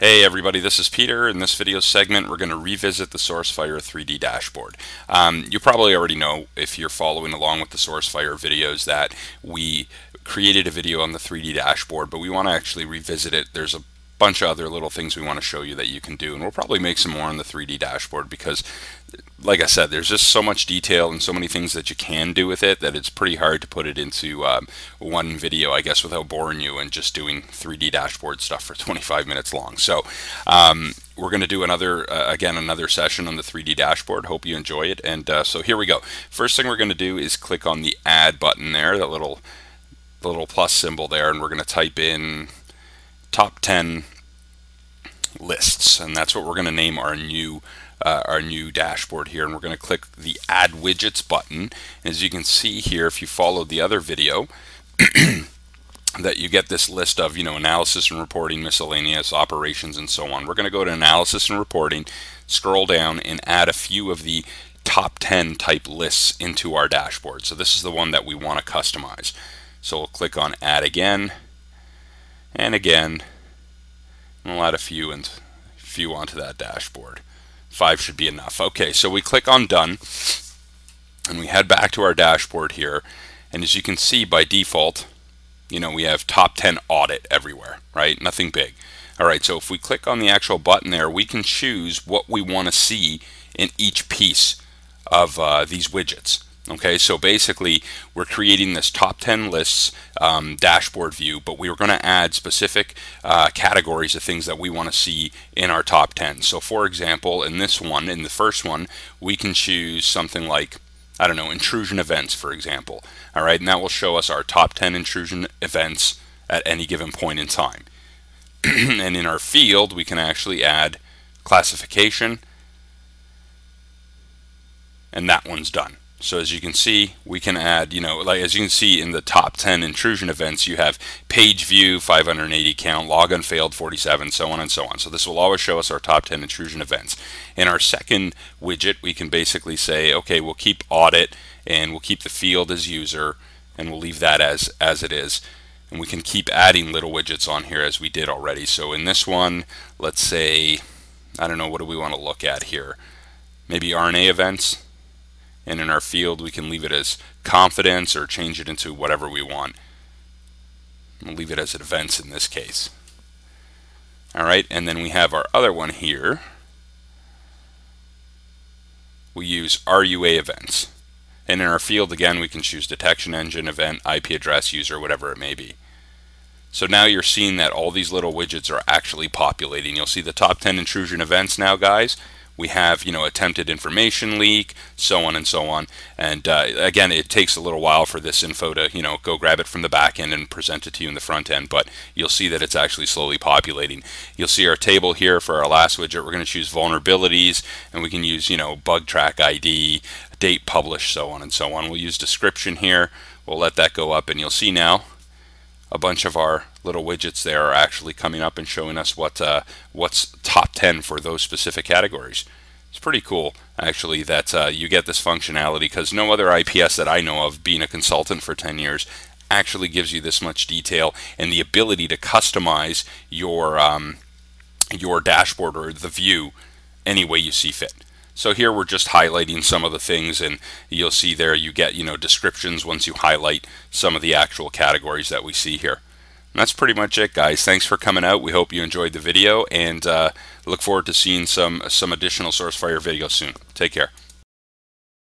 Hey everybody, this is Peter. In this video segment, we're going to revisit the Sourcefire 3D dashboard. You probably already know, if you're following along with the Sourcefire videos, that we created a video on the 3D dashboard, but we want to actually revisit it. There's a bunch of other little things we want to show you that you can do, and we'll probably make some more on the 3D dashboard because, like I said, there's just so much detail and so many things that you can do with it that it's pretty hard to put it into one video, I guess, without boring you and just doing 3D dashboard stuff for 25 minutes long. So we're going to do another session on the 3D dashboard. Hope you enjoy it. And so here we go. First thing we're going to do is click on the add button there, the little plus symbol there, and we're going to type in top 10 lists, and that's what we're going to name our new dashboard here. And we're going to click the add widgets button. As you can see here, if you followed the other video, that you get this list of analysis and reporting, miscellaneous, operations, and so on. We're going to go to analysis and reporting, scroll down, and add a few of the top 10 type lists into our dashboard. So this is the one that we want to customize. So we'll click on add again and again, and we'll add a few onto that dashboard. 5 should be enough. Okay, so we click on done and we head back to our dashboard here, and as you can see, by default, we have top 10 audit everywhere, right? Nothing big. All right, so if we click on the actual button there, we can choose what we want to see in each piece of these widgets. Okay, so basically we're creating this top 10 lists dashboard view, but we are going to add specific categories of things that we want to see in our top 10. So for example, in the first one, we can choose something like, I don't know, intrusion events, for example. All right, and that will show us our top 10 intrusion events at any given point in time. And in our field, we can actually add classification, and that one's done. So as you can see, we can add, as you can see in the top 10 intrusion events, you have page view, 580 count, logon failed, 47, so on and so on. So this will always show us our top 10 intrusion events. In our second widget, we can basically say, okay, we'll keep audit and we'll keep the field as user, and we'll leave that as it is. And we can keep adding little widgets on here as we did already. So in this one, let's say, I don't know, what do we want to look at here? Maybe RNA events. And in our field, we can leave it as confidence or change it into whatever we want. We'll leave it as events in this case. All right, and then we have our other one here. We use RUA events. And in our field, again, we can choose detection engine, event, IP address, user, whatever it may be. So now you're seeing that all these little widgets are actually populating. You'll see the top 10 intrusion events now, guys. We have, attempted information leak, so on and so on. And again, it takes a little while for this info to, go grab it from the back end and present it to you in the front end, but you'll see that it's actually slowly populating. You'll see our table here for our last widget. We're going to choose vulnerabilities, and we can use, bug track ID, date published, so on and so on. We'll use description here. We'll let that go up, and you'll see now a bunch of our little widgets there are actually coming up and showing us what's top 10 for those specific categories. It's pretty cool, actually, that you get this functionality, because no other IPS that I know of, being a consultant for 10 years, actually gives you this much detail and the ability to customize your dashboard or the view any way you see fit. So here we're just highlighting some of the things, and you'll see there you get descriptions once you highlight some of the actual categories that we see here. And that's pretty much it, guys. Thanks for coming out. We hope you enjoyed the video, and look forward to seeing some additional Sourcefire videos soon. Take care.